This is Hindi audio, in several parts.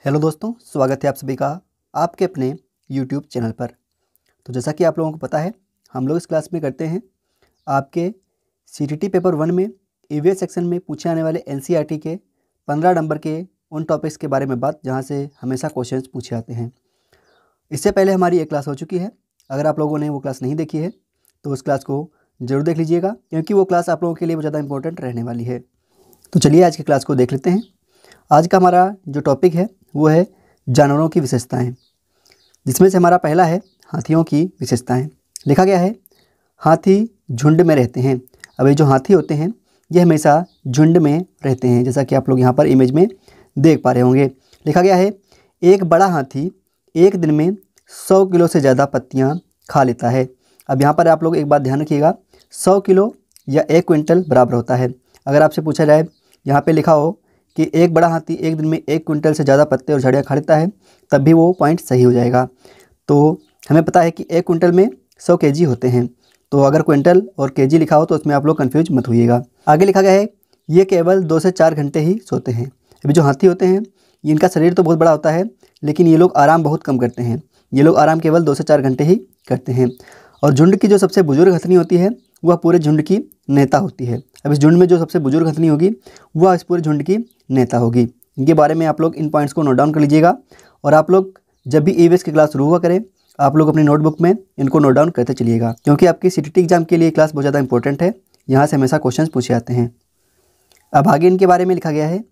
हेलो दोस्तों, स्वागत है आप सभी का आपके अपने यूट्यूब चैनल पर। तो जैसा कि आप लोगों को पता है, हम लोग इस क्लास में करते हैं आपके सीटीटी पेपर 1 में ईवीएस सेक्शन में पूछे आने वाले एनसीईआरटी के 15 नंबर के उन टॉपिक्स के बारे में बात जहां से हमेशा क्वेश्चंस पूछे आते हैं। इससे पहले हमारी एक क्लास हो चुकी है। अगर आप लोगों ने वो क्लास नहीं देखी है तो उस क्लास को ज़रूर देख लीजिएगा, क्योंकि वो क्लास आप लोगों के लिए बहुत ज़्यादा इंपॉर्टेंट रहने वाली है। तो चलिए आज की क्लास को देख लेते हैं। आज का हमारा जो टॉपिक है वो है जानवरों की विशेषताएं, जिसमें से हमारा पहला है हाथियों की विशेषताएं। लिखा गया है हाथी झुंड में रहते हैं। अब ये जो हाथी होते हैं ये हमेशा झुंड में रहते हैं, जैसा कि आप लोग यहाँ पर इमेज में देख पा रहे होंगे। लिखा गया है एक बड़ा हाथी एक दिन में 100 किलो से ज़्यादा पत्तियाँ खा लेता है। अब यहाँ पर आप लोग एक बात ध्यान रखिएगा, 100 किलो या 1 क्विंटल बराबर होता है। अगर आपसे पूछा जाए, यहाँ पे लिखा हो कि एक बड़ा हाथी एक दिन में 1 क्विंटल से ज़्यादा पत्ते और झाड़ियाँ खा लेता है, तब भी वो पॉइंट सही हो जाएगा। तो हमें पता है कि 1 क्विंटल में 100 केजी होते हैं, तो अगर क्विंटल और केजी लिखा हो तो उसमें आप लोग कन्फ्यूज मत होइएगा। आगे लिखा गया है ये केवल 2 से 4 घंटे ही सोते हैं। अभी जो हाथी होते हैं इनका शरीर तो बहुत बड़ा होता है, लेकिन ये लोग आराम बहुत कम करते हैं। ये लोग आराम केवल 2 से 4 घंटे ही करते हैं। और झुंड की जो सबसे बुजुर्ग हथनी होती है वह पूरे झुंड की नेता होती है। अब इस झुंड में जो सबसे बुजुर्ग हथनी होगी वह इस पूरे झुंड की नेता होगी। इनके बारे में आप लोग इन पॉइंट्स को नोट डाउन कर लीजिएगा, और आप लोग जब भी ईवीएस की क्लास शुरू हुआ करें आप लोग अपनी नोटबुक में इनको नोट डाउन करते चलिएगा, क्योंकि आपकी सीटीटी एग्जाम के लिए क्लास बहुत ज़्यादा इंपॉर्टेंट है। यहाँ से हमेशा क्वेश्चन पूछे जाते हैं। अब आगे इनके बारे में लिखा गया है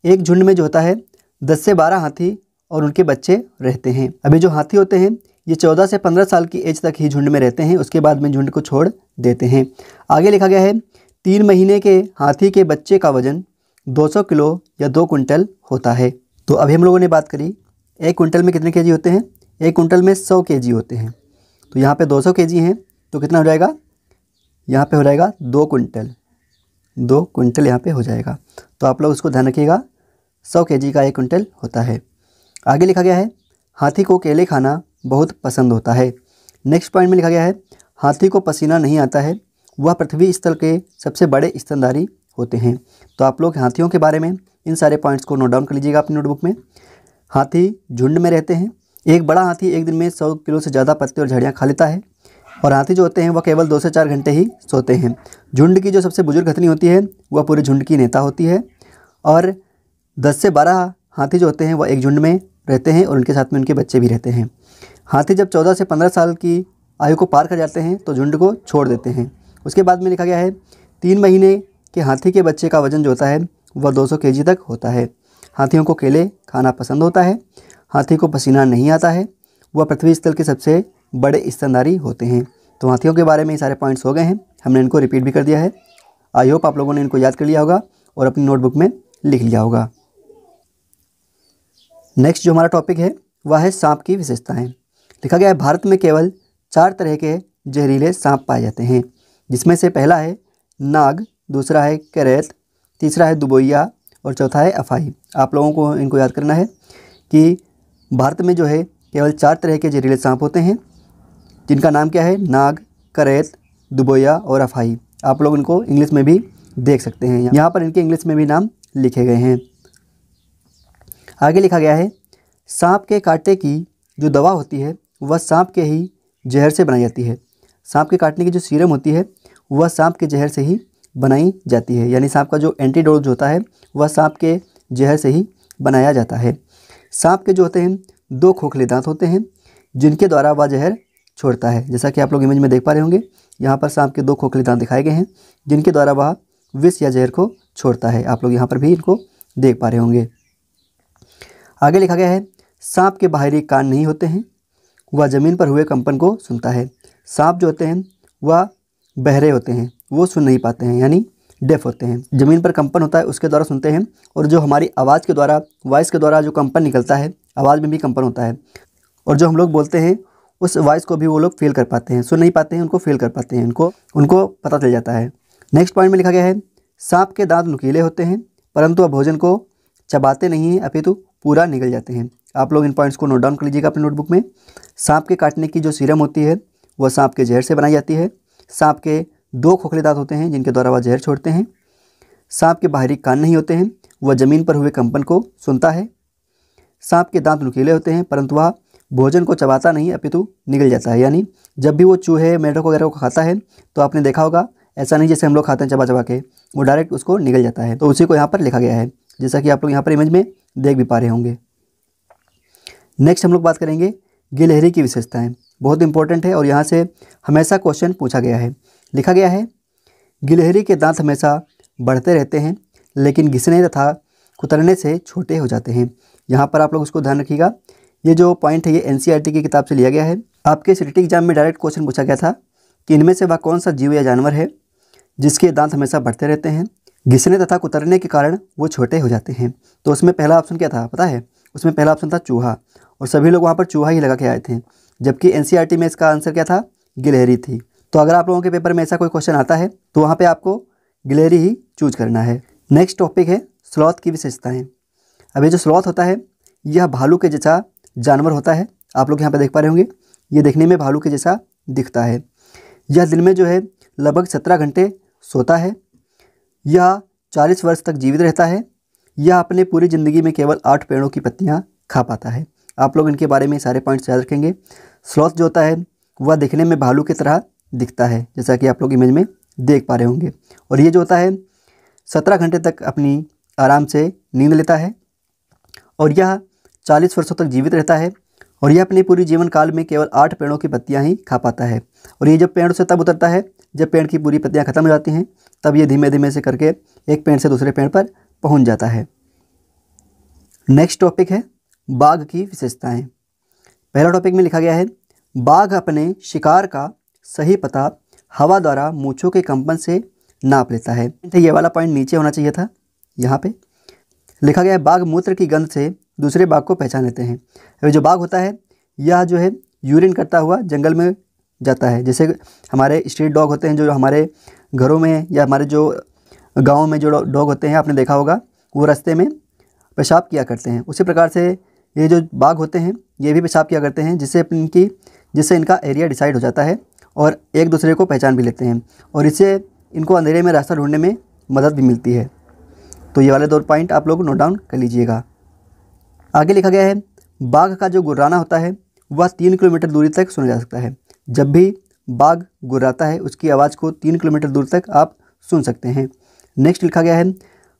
एक झुंड में जो होता है 10 से 12 हाथी और उनके बच्चे रहते हैं। अभी जो हाथी होते हैं ये 14 से 15 साल की एज तक ही झुंड में रहते हैं, उसके बाद में झुंड को छोड़ देते हैं। आगे लिखा गया है 3 महीने के हाथी के बच्चे का वजन 200 किलो या 2 कुंटल होता है। तो अभी हम लोगों ने बात करी 1 कुंटल में कितने केजी होते हैं। 1 कुंटल में 100 केजी होते हैं, तो यहाँ पे 200 केजी हैं, तो कितना हो जाएगा, यहाँ पे हो जाएगा 2 कुंटल। 2 कुंटल यहाँ पे हो जाएगा, तो आप लोग उसको ध्यान रखिएगा, 100 केजी का 1 कुंटल होता है। आगे लिखा गया है हाथी को केले खाना बहुत पसंद होता है। नेक्स्ट पॉइंट में लिखा गया है हाथी को पसीना नहीं आता है, वह पृथ्वी स्थल के सबसे बड़े स्तनधारी होते हैं। तो आप लोग हाथियों के बारे में इन सारे पॉइंट्स को नोट डाउन कर लीजिएगा अपनी नोटबुक में। हाथी झुंड में रहते हैं। एक बड़ा हाथी एक दिन में 100 किलो से ज़्यादा पत्ते और झाड़ियाँ खा लेता है। और हाथी जो होते हैं वह केवल 2 से 4 घंटे ही सोते हैं। झुंड की जो सबसे बुजुर्ग हथनी होती है वह पूरे झुंड की नेता होती है। और 10 से 12 हाथी जो होते हैं वह एक झुंड में रहते हैं और उनके साथ में उनके बच्चे भी रहते हैं। हाथी जब 14 से 15 साल की आयु को पार कर जाते हैं तो झुंड को छोड़ देते हैं। उसके बाद में लिखा गया है 3 महीने के हाथी के बच्चे का वजन जो होता है वह 200 केजी तक होता है। हाथियों को केले खाना पसंद होता है। हाथी को पसीना नहीं आता है। वह पृथ्वी स्थल के सबसे बड़े स्तनधारी होते हैं। तो हाथियों के बारे में ये सारे पॉइंट्स हो गए हैं, हमने इनको रिपीट भी कर दिया है। आई होप आप लोगों ने इनको याद कर लिया होगा और अपनी नोटबुक में लिख लिया होगा। नेक्स्ट जो हमारा टॉपिक है वह है सांप की विशेषताएं। लिखा गया है भारत में केवल 4 तरह के जहरीले सांप पाए जाते हैं, जिसमें से पहला है नाग, दूसरा है करैत, तीसरा है दुबोइया और चौथा है अफाई। आप लोगों को इनको याद करना है कि भारत में जो है केवल 4 तरह के जहरीले सांप होते हैं, जिनका नाम क्या है, नाग, करैत, दुबोइया और अफाई। आप लोग इनको इंग्लिश में भी देख सकते हैं, यहाँ पर इनके इंग्लिश में भी नाम लिखे गए हैं। आगे लिखा गया है सांप के कांटे की जो दवा होती है वह सांप के ही जहर से बनाई जाती है। सांप के काटने की जो सीरम होती है वह सांप के जहर से ही बनाई जाती है, यानी सांप का जो एंटीडोट होता है वह सांप के जहर से ही बनाया जाता है। सांप के जो होते हैं 2 खोखले दांत होते हैं, जिनके द्वारा वह जहर छोड़ता है। जैसा कि आप लोग इमेज में देख पा रहे होंगे, यहाँ पर सांप के 2 खोखले दांत दिखाए गए हैं, जिनके द्वारा वह विष या जहर को छोड़ता है। आप लोग यहाँ पर भी इनको देख पा रहे होंगे। आगे लिखा गया है सांप के बाहरी कान नहीं होते हैं, वह ज़मीन पर हुए कंपन को सुनता है। सांप जो होते हैं वह बहरे होते हैं, वो सुन नहीं पाते हैं, यानी डेफ होते हैं। ज़मीन पर कंपन होता है उसके द्वारा सुनते हैं, और जो हमारी आवाज़ के द्वारा, वॉइस के द्वारा जो कंपन निकलता है, आवाज़ में भी कंपन होता है, और जो हम लोग बोलते हैं उस वॉइस को भी वो लोग फील कर पाते हैं। सुन नहीं पाते हैं, उनको फील कर पाते हैं, उनको पता चल जाता है। नेक्स्ट पॉइंट में लिखा गया है सांप के दांत नुकीले होते हैं, परंतु वह भोजन को चबाते नहीं हैं, अपितु पूरा निगल जाते हैं। आप लोग इन पॉइंट्स को नोट डाउन कर लीजिएगा अपनी नोटबुक में। सांप के काटने की जो सीरम होती है वह सांप के जहर से बनाई जाती है। सांप के 2 खोखले दांत होते हैं, जिनके द्वारा वह जहर छोड़ते हैं। सांप के बाहरी कान नहीं होते हैं, वह ज़मीन पर हुए कंपन को सुनता है। सांप के दांत नुकीले होते हैं परंतु वह भोजन को चबाता नहीं अपितु निगल जाता है। यानी जब भी वो चूहे मेढक वगैरह को खाता है तो आपने देखा होगा ऐसा नहीं जैसे हम लोग खाते हैं चबा चबा के, वो डायरेक्ट उसको निगल जाता है। तो उसी को यहाँ पर लिखा गया है, जैसा कि आप लोग यहाँ पर इमेज में देख भी पा रहे होंगे। नेक्स्ट हम लोग बात करेंगे गिलहरी की विशेषताएं। बहुत इंपॉर्टेंट है और यहाँ से हमेशा क्वेश्चन पूछा गया है। लिखा गया है गिलहरी के दांत हमेशा बढ़ते रहते हैं लेकिन घिसने तथा कुतरने से छोटे हो जाते हैं। यहाँ पर आप लोग उसको ध्यान रखिएगा। ये जो पॉइंट है ये एनसीईआरटी की किताब से लिया गया है। आपके सीटीटी एग्जाम में डायरेक्ट क्वेश्चन पूछा गया था कि इनमें से वह कौन सा जीव या जानवर है जिसके दांत हमेशा बढ़ते रहते हैं, घिसने तथा कुतरने के कारण वो छोटे हो जाते हैं। तो उसमें पहला ऑप्शन क्या था पता है? उसमें पहला ऑप्शन था चूहा, और सभी लोग वहाँ पर चूहा ही लगा के आए थे, जबकि एनसीईआरटी में इसका आंसर क्या था? गिलहरी थी। तो अगर आप लोगों के पेपर में ऐसा कोई क्वेश्चन आता है तो वहाँ पे आपको गिलहरी ही चूज करना है। नेक्स्ट टॉपिक है स्लॉथ की विशेषताएं। अब ये जो स्लॉथ होता है यह भालू के जैसा जानवर होता है। आप लोग यहाँ पे देख पा रहे होंगे, ये देखने में भालू के जैसा दिखता है। यह दिन में जो है लगभग 17 घंटे सोता है। यह 40 वर्ष तक जीवित रहता है। यह अपने पूरी ज़िंदगी में केवल 8 पेड़ों की पत्तियाँ खा पाता है। आप लोग इनके बारे में सारे पॉइंट्स याद रखेंगे। स्लॉथ जो होता है वह दिखने में भालू की तरह दिखता है, जैसा कि आप लोग इमेज में देख पा रहे होंगे। और ये जो होता है 17 घंटे तक अपनी आराम से नींद लेता है और यह 40 वर्षों तक जीवित रहता है। और यह अपने पूरी जीवन काल में केवल 8 पेड़ों की पत्तियां ही खा पाता है। और ये जब पेड़ से तब उतरता है जब पेड़ की पूरी पत्तियां खत्म हो जाती हैं, तब ये धीमे धीमे से करके एक पेड़ से दूसरे पेड़ पर पहुंच जाता है। नेक्स्ट टॉपिक है बाघ की विशेषताएं। पहला टॉपिक में लिखा गया है बाघ अपने शिकार का सही पता हवा द्वारा मूंछों के कंपन से नाप लेता है। ये वाला पॉइंट नीचे होना चाहिए था। यहाँ पे लिखा गया है बाघ मूत्र की गंध से दूसरे बाघ को पहचान लेते हैं। अभी जो बाघ होता है यह जो है यूरिन करता हुआ जंगल में जाता है। जैसे हमारे स्ट्रीट डॉग होते हैं जो हमारे घरों में या हमारे जो गाँव में जो डॉग होते हैं, आपने देखा होगा वो रास्ते में पेशाब किया करते हैं। उसी प्रकार से ये जो बाघ होते हैं ये भी पेशाब किया करते हैं, जिससे इनका एरिया डिसाइड हो जाता है और एक दूसरे को पहचान भी लेते हैं और इससे इनको अंधेरे में रास्ता ढूंढने में मदद भी मिलती है। तो ये वाले 2 पॉइंट आप लोग नोट डाउन कर लीजिएगा। आगे लिखा गया है बाघ का जो गुर्राना होता है वह 3 किलोमीटर दूरी तक सुना जा सकता है। जब भी बाघ गुर्राता है उसकी आवाज़ को 3 किलोमीटर दूर तक आप सुन सकते हैं। नेक्स्ट लिखा गया है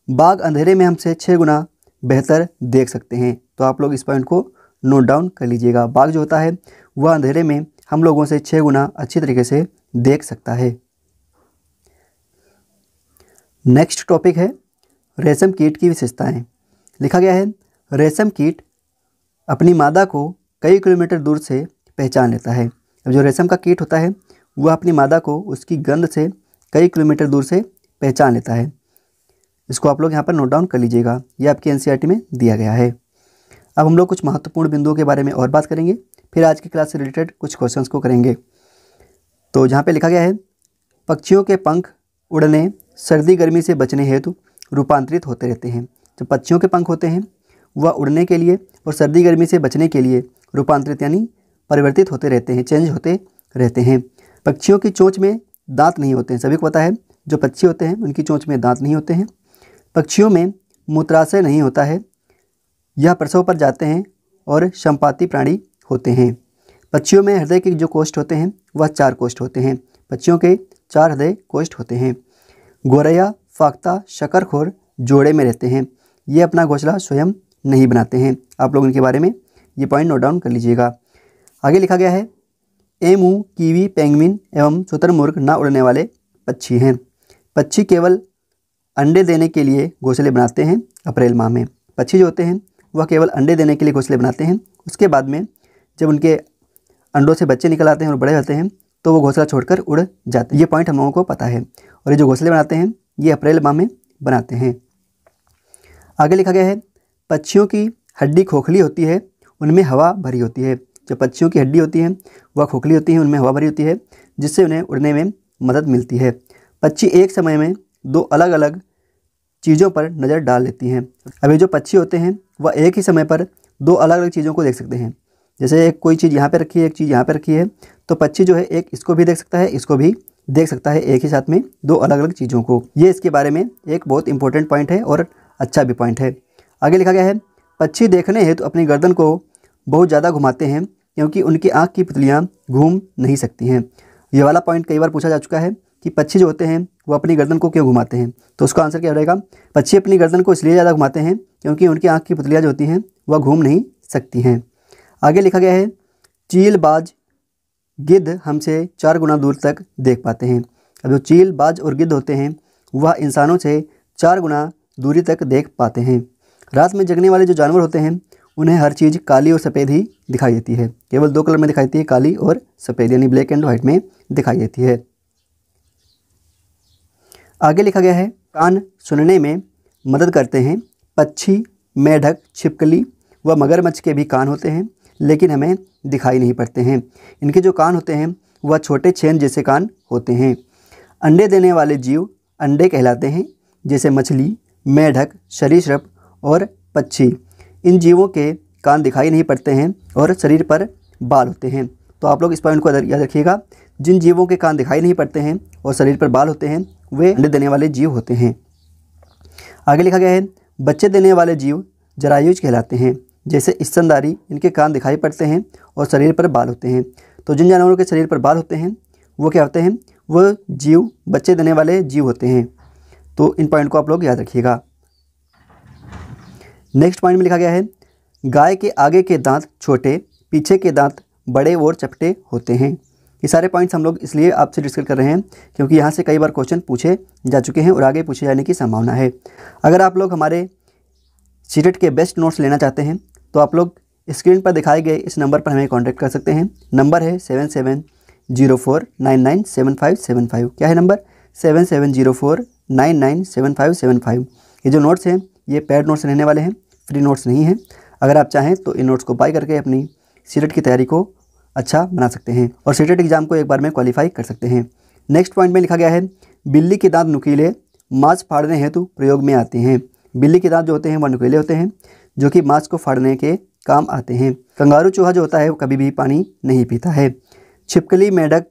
बाघ अंधेरे में हमसे 6 गुना बेहतर देख सकते हैं। तो आप लोग इस पॉइंट को नोट डाउन कर लीजिएगा। बाघ जो होता है वह अंधेरे में हम लोगों से 6 गुना अच्छी तरीके से देख सकता है। नेक्स्ट टॉपिक है रेशम कीट की विशेषताएं। लिखा गया है रेशम कीट अपनी मादा को कई किलोमीटर दूर से पहचान लेता है। अब जो रेशम का कीट होता है वह अपनी मादा को उसकी गंध से कई किलोमीटर दूर से पहचान लेता है। इसको आप लोग यहाँ पर नोट डाउन कर लीजिएगा, ये आपकी एनसीईआरटी में दिया गया है। अब हम लोग कुछ महत्वपूर्ण बिंदुओं के बारे में और बात करेंगे, फिर आज की क्लास से रिलेटेड कुछ क्वेश्चंस को करेंगे। तो जहाँ पे लिखा गया है पक्षियों के पंख उड़ने सर्दी गर्मी से बचने हेतु रूपांतरित होते रहते हैं। जो पक्षियों के पंख होते हैं वह उड़ने के लिए और सर्दी गर्मी से बचने के लिए रूपांतरित यानी परिवर्तित होते रहते हैं, चेंज होते रहते हैं। पक्षियों की चोंच में दांत नहीं होते हैं, सभी को पता है जो पक्षी होते हैं उनकी चोंच में दांत नहीं होते हैं। पक्षियों में मूत्राशय नहीं होता है, यह प्रसव पर जाते हैं और संपाती प्राणी होते हैं। पक्षियों में हृदय के जो कोष्ठ होते हैं वह 4 कोष्ठ होते हैं। पक्षियों के 4 हृदय कोष्ठ होते हैं। गोरैया, फाख्ता, शकरखोर जोड़े में रहते हैं। ये अपना घोंसला स्वयं नहीं बनाते हैं। आप लोग इनके बारे में ये पॉइंट नोट डाउन कर लीजिएगा। आगे लिखा गया है एमू, कीवी, पेंगुइन एवं शुतुरमुर्ग ना उड़ने वाले पक्षी हैं। पक्षी केवल अंडे देने के लिए घोंसले बनाते हैं अप्रैल माह में। पक्षी जो होते हैं वह केवल अंडे देने के लिए घोंसले बनाते हैं। उसके बाद में जब उनके अंडों से बच्चे निकल आते हैं और बड़े होते हैं तो वो घोंसला छोड़कर उड़ जाते हैं। ये पॉइंट हम लोगों को पता है। और ये जो घोंसले बनाते हैं ये अप्रैल माह में बनाते हैं। आगे लिखा गया है पक्षियों की हड्डी खोखली होती है, उनमें हवा भरी होती है। जो पक्षियों की हड्डी होती है वह खोखली होती है, उनमें हवा भरी होती है, जिससे उन्हें उड़ने में मदद मिलती है। पक्षी एक समय में 2 अलग अलग चीज़ों पर नज़र डाल लेती हैं। अब ये जो पक्षी होते हैं वह एक ही समय पर 2 अलग अलग चीज़ों को देख सकते हैं। जैसे एक कोई चीज़ यहाँ पे रखी है, एक चीज़ यहाँ पे रखी है, तो पक्षी जो है एक इसको भी देख सकता है, इसको भी देख सकता है, एक ही साथ में 2 अलग अलग चीज़ों को। ये इसके बारे में एक बहुत इंपॉर्टेंट पॉइंट है और अच्छा भी पॉइंट है। आगे लिखा गया है पक्षी देखने हेतु अपनी गर्दन को बहुत ज़्यादा घुमाते हैं क्योंकि उनकी आँख की पुतलियाँ घूम नहीं सकती हैं। ये वाला पॉइंट कई बार पूछा जा चुका है कि पक्षी जो होते हैं वो अपनी गर्दन को क्यों घुमाते हैं, तो उसका आंसर क्या रहेगा? पक्षी अपनी गर्दन को इसलिए ज़्यादा घुमाते हैं क्योंकि उनकी आँख की पुतलियाँ जो होती हैं वह घूम नहीं सकती हैं। आगे लिखा गया है चीलबाज गिद्ध हमसे 4 गुना दूर तक देख पाते हैं। अब जो चीलबाज और गिद्ध होते हैं वह इंसानों से 4 गुना दूरी तक देख पाते हैं। रात में जगने वाले जो जानवर होते हैं उन्हें हर चीज़ काली और सफ़ेद ही दिखाई देती है, केवल 2 कलर में दिखाई देती है, काली और सफ़ेद, यानी ब्लैक एंड वाइट में दिखाई देती है। आगे लिखा गया है कान सुनने में मदद करते हैं। पक्षी, मेढक, छिपकली व मगरमच्छ के भी कान होते हैं लेकिन हमें दिखाई नहीं पड़ते हैं। इनके जो कान होते हैं वह छोटे छेन जैसे कान होते हैं। अंडे देने वाले जीव अंडे कहलाते हैं, जैसे मछली, मेढक, सरीसृप और पक्षी। इन जीवों के कान दिखाई नहीं पड़ते हैं और शरीर पर बाल होते हैं। तो आप लोग इस पॉइंट को याद रखिएगा, जिन जीवों के कान दिखाई नहीं पड़ते हैं और शरीर पर बाल होते हैं वे अंडे देने वाले जीव होते हैं। आगे लिखा गया है बच्चे देने वाले जीव जरायुज कहलाते हैं, जैसे स्तनधारी, इनके कान दिखाई पड़ते हैं और शरीर पर बाल होते हैं। तो जिन जानवरों के शरीर पर बाल होते हैं वो क्या होते हैं? वो जीव बच्चे देने वाले जीव होते हैं। तो इन पॉइंट को आप लोग याद रखिएगा। नेक्स्ट पॉइंट में लिखा गया है गाय के आगे के दांत छोटे, पीछे के दांत बड़े और चपटे होते हैं। ये सारे पॉइंट्स हम लोग इसलिए आपसे डिस्कस कर रहे हैं क्योंकि यहाँ से कई बार क्वेश्चन पूछे जा चुके हैं और आगे पूछे जाने की संभावना है। अगर आप लोग हमारे सीटेट के बेस्ट नोट्स लेना चाहते हैं तो आप लोग स्क्रीन पर दिखाए गए इस नंबर पर हमें कॉन्टैक्ट कर सकते हैं। नंबर है 7704997575। क्या है नंबर? 7704997575। ये जो नोट्स हैं ये पेड नोट्स रहने वाले हैं, फ्री नोट्स नहीं हैं। अगर आप चाहें तो इन नोट्स को बाय करके अपनी सीटेट की तैयारी को अच्छा बना सकते हैं और सीटेट एग्जाम को एक बार में क्वालिफाई कर सकते हैं। नेक्स्ट पॉइंट में लिखा गया है बिल्ली के दांत नुकीले, मांस फाड़ने हेतु प्रयोग में आते हैं। बिल्ली के दांत जो होते हैं वह नुकीले होते हैं जो कि मांस को फाड़ने के काम आते हैं। कंगारू चूहा जो होता है वो कभी भी पानी नहीं पीता है। छिपकली, मेढक,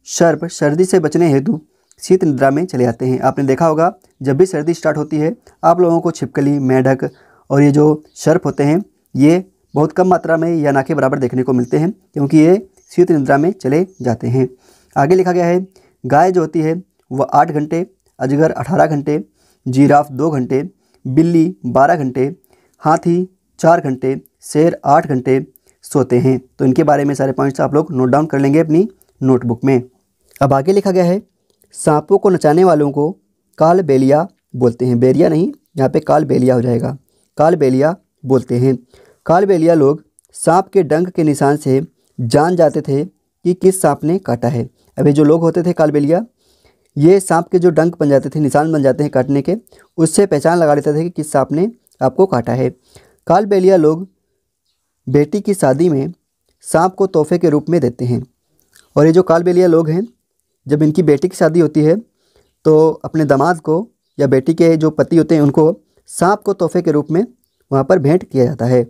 सर्प सर्दी से बचने हेतु शीत निद्रा में चले जाते हैं। आपने देखा होगा जब भी सर्दी स्टार्ट होती है आप लोगों को छिपकली, मेढक और ये जो सर्प होते हैं ये बहुत कम मात्रा में या ना के बराबर देखने को मिलते हैं क्योंकि ये शीत निद्रा में चले जाते हैं। आगे लिखा गया है गाय जो होती है वह 8 घंटे, अजगर 18 घंटे, जिराफ 2 घंटे, बिल्ली 12 घंटे, हाथी 4 घंटे, शेर 8 घंटे सोते हैं। तो इनके बारे में सारे पॉइंट्स आप लोग नोट डाउन कर लेंगे अपनी नोटबुक में। अब आगे लिखा गया है सांपों को नचाने वालों को कालबेलिया बोलते हैं। बेरिया नहीं, यहाँ पे कालबेलिया हो जाएगा। कालबेलिया बोलते हैं। कालबेलिया लोग सांप के डंक के निशान से जान जाते थे कि किस सांप ने काटा है। अभी जो लोग होते थे कालबेलिया, ये सांप के जो डंक बन जाते थे, निशान बन जाते हैं काटने के, उससे पहचान लगा लेते थे कि किस सांप ने आपको काटा है। कालबेलिया लोग बेटी की शादी में सांप को तोहफे के रूप में देते हैं। और ये जो कालबेलिया लोग हैं जब इनकी बेटी की शादी होती है तो अपने दामाद को या बेटी के जो पति होते हैं उनको सांप को तोहफे के रूप में वहाँ पर भेंट किया जाता है।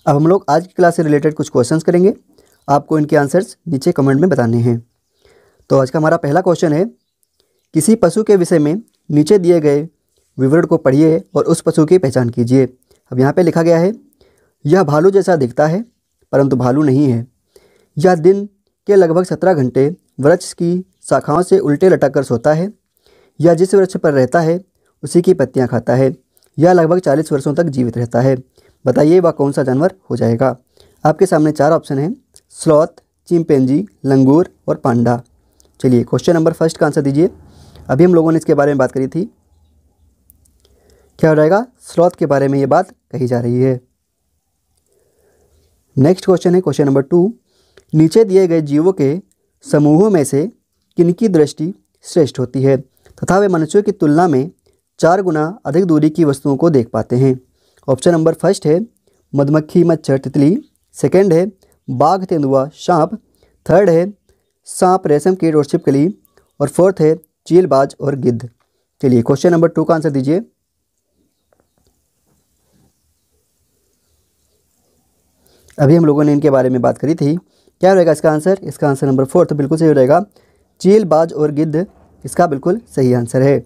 अब हम लोग आज की क्लास से रिलेटेड कुछ क्वेश्चंस करेंगे, आपको इनके आंसर्स नीचे कमेंट में बताने हैं। तो आज का हमारा पहला क्वेश्चन है किसी पशु के विषय में नीचे दिए गए विवरण को पढ़िए और उस पशु की पहचान कीजिए। अब यहाँ पे लिखा गया है यह भालू जैसा दिखता है परंतु भालू नहीं है। यह दिन के लगभग 17 घंटे वृक्ष की शाखाओं से उल्टे लटक कर सोता है। यह जिस वृक्ष पर रहता है उसी की पत्तियाँ खाता है। यह लगभग 40 वर्षों तक जीवित रहता है। बताइए वह कौन सा जानवर हो जाएगा। आपके सामने 4 ऑप्शन हैं, स्लॉथ, चिंपैंजी, लंगूर और पांडा। चलिए क्वेश्चन नंबर फर्स्ट का आंसर दीजिए। अभी हम लोगों ने इसके बारे में बात करी थी, क्या हो जाएगा? स्लॉथ के बारे में ये बात कही जा रही है। नेक्स्ट क्वेश्चन है क्वेश्चन नंबर 2, नीचे दिए गए जीवों के समूहों में से किनकी दृष्टि श्रेष्ठ होती है तथा वे मनुष्यों की तुलना में 4 गुना अधिक दूरी की वस्तुओं को देख पाते हैं। ऑप्शन नंबर फर्स्ट है मधुमक्खी, मच्छर, तितली। सेकंड है बाघ, तेंदुआ, सांप। थर्ड है सांप, रेशम कीट और छिपकली। और फोर्थ है चीलबाज और गिद्ध। चलिए क्वेश्चन नंबर 2 का आंसर दीजिए। अभी हम लोगों ने इनके बारे में बात करी थी, क्या रहेगा इसका आंसर? इसका आंसर नंबर 4 तो बिल्कुल सही हो जाएगा। चीलबाज और गिद्ध इसका बिल्कुल सही आंसर है।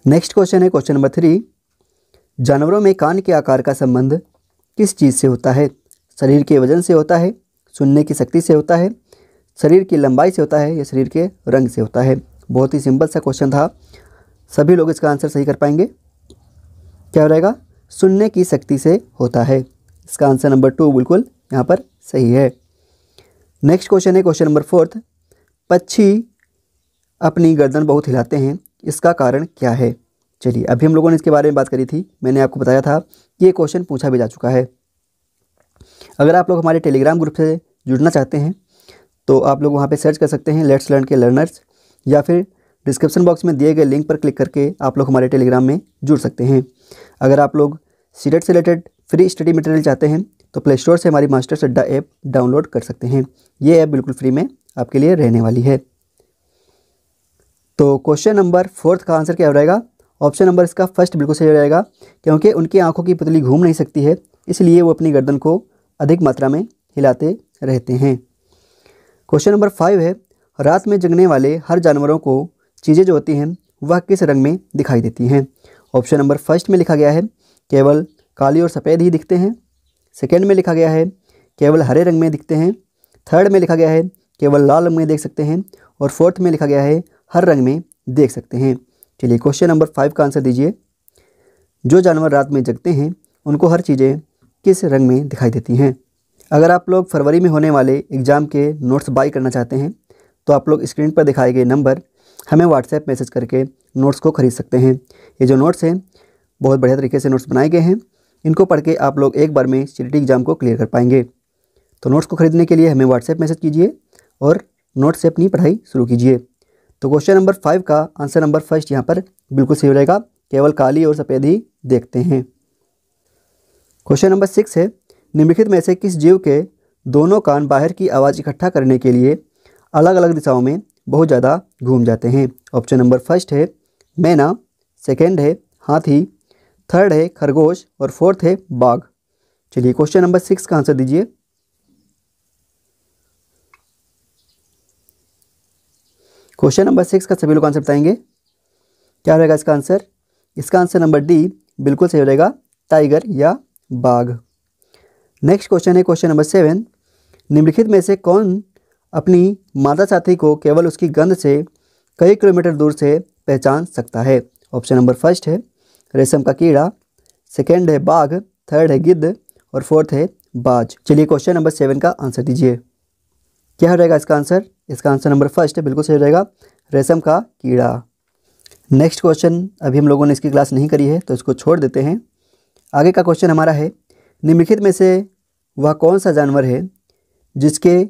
नेक्स्ट क्वेश्चन है क्वेश्चन नंबर 3, जानवरों में कान के आकार का संबंध किस चीज़ से होता है? शरीर के वजन से होता है, सुनने की शक्ति से होता है, शरीर की लंबाई से होता है या शरीर के रंग से होता है? बहुत ही सिंपल सा क्वेश्चन था, सभी लोग इसका आंसर सही कर पाएंगे। क्या हो रहेगा? सुनने की शक्ति से होता है। इसका आंसर नंबर 2 बिल्कुल यहाँ पर सही है। नेक्स्ट क्वेश्चन है क्वेश्चन नंबर 4। पक्षी अपनी गर्दन बहुत हिलाते हैं, इसका कारण क्या है? चलिए, अभी हम लोगों ने इसके बारे में बात करी थी, मैंने आपको बताया था कि ये क्वेश्चन पूछा भी जा चुका है। अगर आप लोग हमारे टेलीग्राम ग्रुप से जुड़ना चाहते हैं तो आप लोग वहाँ पे सर्च कर सकते हैं लेट्स लर्न के लर्नर्स, या फिर डिस्क्रिप्शन बॉक्स में दिए गए लिंक पर क्लिक करके आप लोग हमारे टेलीग्राम में जुड़ सकते हैं। अगर आप लोग सीटेट से रिलेटेड फ्री स्टडी मटेरियल चाहते हैं तो प्ले स्टोर से हमारी मास्टर्स अड्डा ऐप डाउनलोड कर सकते हैं। ये ऐप बिल्कुल फ्री में आपके लिए रहने वाली है। तो क्वेश्चन नंबर 4 का आंसर क्या हो जाएगा? ऑप्शन नंबर इसका फर्स्ट बिल्कुल सही हो जाएगा, क्योंकि उनकी आंखों की पुतली घूम नहीं सकती है, इसलिए वो अपनी गर्दन को अधिक मात्रा में हिलाते रहते हैं। क्वेश्चन नंबर 5 है, रात में जगने वाले हर जानवरों को चीज़ें जो होती हैं वह किस रंग में दिखाई देती हैं? ऑप्शन नंबर फर्स्ट में लिखा गया है केवल काली और सफ़ेद ही दिखते हैं। सेकेंड में लिखा गया है केवल हरे रंग में दिखते हैं। थर्ड में लिखा गया है केवल लाल रंग में देख सकते हैं। और फोर्थ में लिखा गया है हर रंग में देख सकते हैं। चलिए, क्वेश्चन नंबर 5 का आंसर दीजिए। जो जानवर रात में जगते हैं उनको हर चीज़ें किस रंग में दिखाई देती हैं? अगर आप लोग फरवरी में होने वाले एग्ज़ाम के नोट्स बाई करना चाहते हैं तो आप लोग स्क्रीन पर दिखाए गए नंबर हमें व्हाट्सएप मैसेज करके नोट्स को ख़रीद सकते हैं। ये जो नोट्स हैं बहुत बढ़िया तरीके से नोट्स बनाए गए हैं, इनको पढ़ के आप लोग एक बार में सीटीटी एग्ज़ाम को क्लियर कर पाएंगे। तो नोट्स को खरीदने के लिए हमें व्हाट्सएप मैसेज कीजिए और नोट्स से अपनी पढ़ाई शुरू कीजिए। तो क्वेश्चन नंबर 5 का आंसर नंबर फर्स्ट यहाँ पर बिल्कुल सही हो जाएगा, केवल काली और सफ़ेद ही देखते हैं। क्वेश्चन नंबर 6 है, निम्नलिखित में से किस जीव के दोनों कान बाहर की आवाज़ इकट्ठा करने के लिए अलग अलग दिशाओं में बहुत ज़्यादा घूम जाते हैं? ऑप्शन नंबर फर्स्ट है मैना, सेकेंड है हाथी, थर्ड है खरगोश और फोर्थ है बाघ। चलिए, क्वेश्चन नंबर 6 का आंसर दीजिए। क्वेश्चन नंबर 6 का सभी लोग आंसर बताएंगे। क्या रहेगा इसका आंसर? इसका आंसर नंबर डी बिल्कुल सही हो जाएगा, टाइगर या बाघ। नेक्स्ट क्वेश्चन है क्वेश्चन नंबर 7, निम्नलिखित में से कौन अपनी मादा साथी को केवल उसकी गंध से कई किलोमीटर दूर से पहचान सकता है? ऑप्शन नंबर फर्स्ट है रेशम का कीड़ा, सेकेंड है बाघ, थर्ड है गिद्ध और फोर्थ है बाज। चलिए, क्वेश्चन नंबर 7 का आंसर दीजिए। क्या हो जाएगा इसका आंसर? इसका आंसर नंबर फर्स्ट है, बिल्कुल सही हो जाएगा, रेशम का कीड़ा। नेक्स्ट क्वेश्चन अभी हम लोगों ने इसकी क्लास नहीं करी है तो इसको छोड़ देते हैं। आगे का क्वेश्चन हमारा है, निम्नलिखित में से वह कौन सा जानवर है जिसके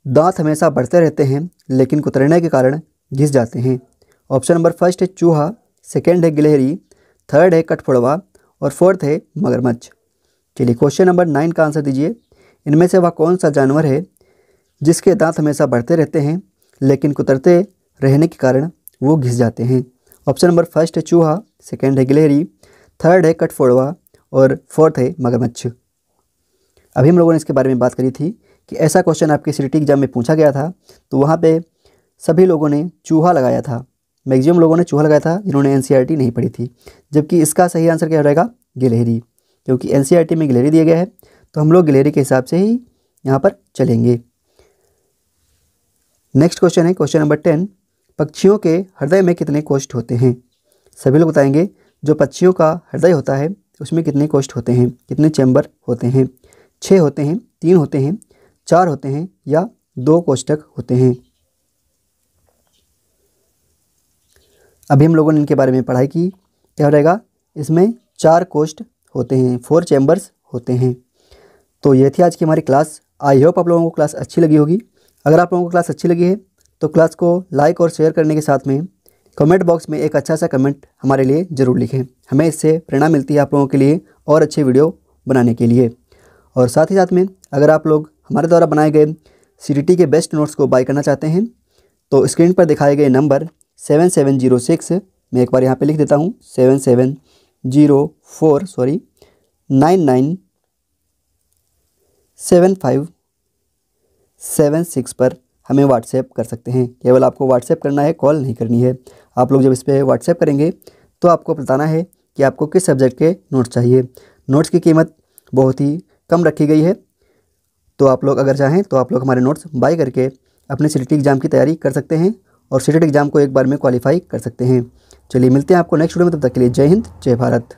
दांत हमेशा बढ़ते रहते हैं लेकिन कुतरने के कारण घिस जाते हैं? ऑप्शन नंबर फर्स्ट है चूहा, सेकेंड है गिलहरी, थर्ड है कठफोड़वा और फोर्थ है मगरमच्छ। चलिए, क्वेश्चन नंबर 9 का आंसर दीजिए। इनमें से वह कौन सा जानवर है जिसके दांत हमेशा बढ़ते रहते हैं लेकिन कुतरते रहने के कारण वो घिस जाते हैं? ऑप्शन नंबर फर्स्ट है चूहा, सेकेंड है गिलहरी, थर्ड है कठफोड़वा और फोर्थ है मगरमच्छ। अभी हम लोगों ने इसके बारे में बात करी थी कि ऐसा क्वेश्चन आपके सीटीटी एग्जाम में पूछा गया था, तो वहाँ पे सभी लोगों ने चूहा लगाया था, मैक्सिमम लोगों ने चूहा लगाया था जिन्होंने एनसीईआरटी नहीं पढ़ी थी। जबकि इसका सही आंसर क्या हो जाएगा? गिलहरी, क्योंकि एनसीईआरटी में गिलहरी दिया गया है तो हम लोग गिलहरी के हिसाब से ही यहाँ पर चलेंगे। नेक्स्ट क्वेश्चन है क्वेश्चन नंबर 10, पक्षियों के हृदय में कितने कोष्ठ होते हैं? सभी लोग बताएंगे जो पक्षियों का हृदय होता है उसमें कितने कोष्ठ होते हैं, कितने चैम्बर होते हैं? 6 होते हैं, 3 होते हैं, 4 होते हैं या 2 कोष्ठक होते हैं? अभी हम लोगों ने इनके बारे में पढ़ाई की। क्या हो जाएगा? इसमें 4 कोष्ठ होते हैं, 4 चैम्बर्स होते हैं। तो ये थी आज की हमारी क्लास। आई होप आप लोगों को क्लास अच्छी लगी होगी। अगर आप लोगों को क्लास अच्छी लगी है तो क्लास को लाइक और शेयर करने के साथ में कमेंट बॉक्स में एक अच्छा सा कमेंट हमारे लिए ज़रूर लिखें। हमें इससे प्रेरणा मिलती है आप लोगों के लिए और अच्छे वीडियो बनाने के लिए। और साथ ही साथ में अगर आप लोग हमारे द्वारा बनाए गए सीटीटी के बेस्ट नोट्स को बाय करना चाहते हैं तो स्क्रीन पर दिखाए गए नंबर 7706, मैं एक बार यहाँ पे लिख देता हूँ 7704997576 पर हमें व्हाट्सएप कर सकते हैं। केवल आपको व्हाट्सएप करना है, कॉल नहीं करनी है। आप लोग जब इस पर व्हाट्सएप करेंगे तो आपको बताना है कि आपको किस सब्जेक्ट के नोट्स चाहिए। नोट्स की कीमत बहुत ही कम रखी गई है, तो आप लोग अगर चाहें तो आप लोग हमारे नोट्स बाय करके अपने सीटीटी एग्ज़ाम की तैयारी कर सकते हैं और सीटीटी एग्ज़ाम को एक बार में क्वालिफाई कर सकते हैं। चलिए मिलते हैं आपको नेक्स्ट वीडियो में, तब तक के लिए जय हिंद जय भारत।